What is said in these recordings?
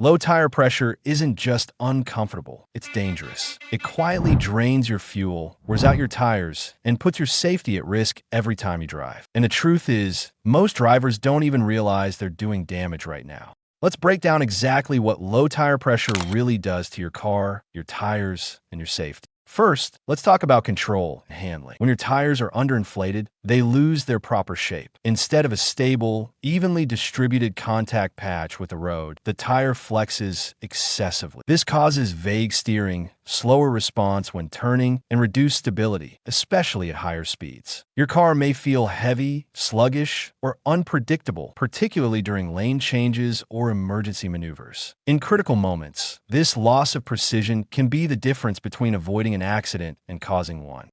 Low tire pressure isn't just uncomfortable, it's dangerous. It quietly drains your fuel, wears out your tires, and puts your safety at risk every time you drive. And the truth is, most drivers don't even realize they're doing damage right now. Let's break down exactly what low tire pressure really does to your car, your tires, and your safety. First, let's talk about control and handling. When your tires are underinflated, they lose their proper shape. Instead of a stable, evenly distributed contact patch with the road, the tire flexes excessively. This causes vague steering, slower response when turning, and reduced stability, especially at higher speeds. Your car may feel heavy, sluggish, or unpredictable, particularly during lane changes or emergency maneuvers. In critical moments, this loss of precision can be the difference between avoiding an accident and causing one.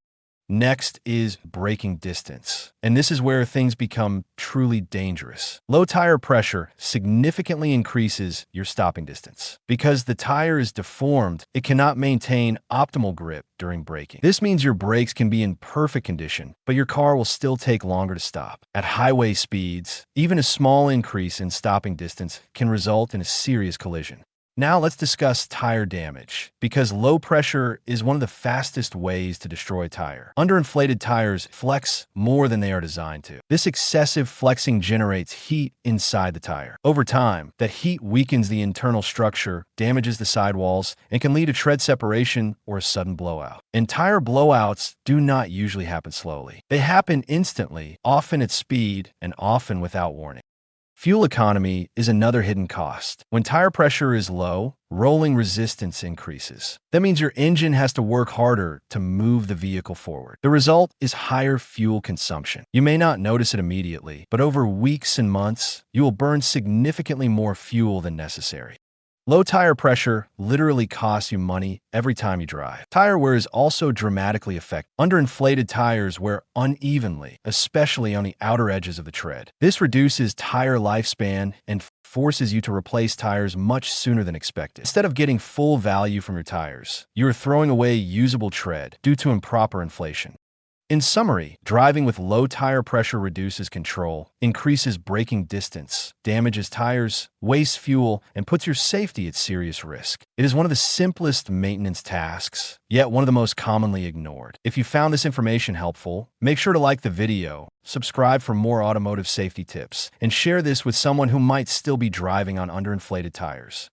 Next is braking distance, and this is where things become truly dangerous. Low tire pressure significantly increases your stopping distance. Because the tire is deformed, it cannot maintain optimal grip during braking. This means your brakes can be in perfect condition, but your car will still take longer to stop. At highway speeds, even a small increase in stopping distance can result in a serious collision. Now let's discuss tire damage, because low pressure is one of the fastest ways to destroy a tire. Underinflated tires flex more than they are designed to. This excessive flexing generates heat inside the tire. Over time, that heat weakens the internal structure, damages the sidewalls, and can lead to tread separation or a sudden blowout. And tire blowouts do not usually happen slowly. They happen instantly, often at speed, and often without warning. Fuel economy is another hidden cost. When tire pressure is low, rolling resistance increases. That means your engine has to work harder to move the vehicle forward. The result is higher fuel consumption. You may not notice it immediately, but over weeks and months, you will burn significantly more fuel than necessary. Low tire pressure literally costs you money every time you drive. Tire wear is also dramatically affected. Underinflated tires wear unevenly, especially on the outer edges of the tread. This reduces tire lifespan and forces you to replace tires much sooner than expected. Instead of getting full value from your tires, you are throwing away usable tread due to improper inflation. In summary, driving with low tire pressure reduces control, increases braking distance, damages tires, wastes fuel, and puts your safety at serious risk. It is one of the simplest maintenance tasks, yet one of the most commonly ignored. If you found this information helpful, make sure to like the video, subscribe for more automotive safety tips, and share this with someone who might still be driving on underinflated tires.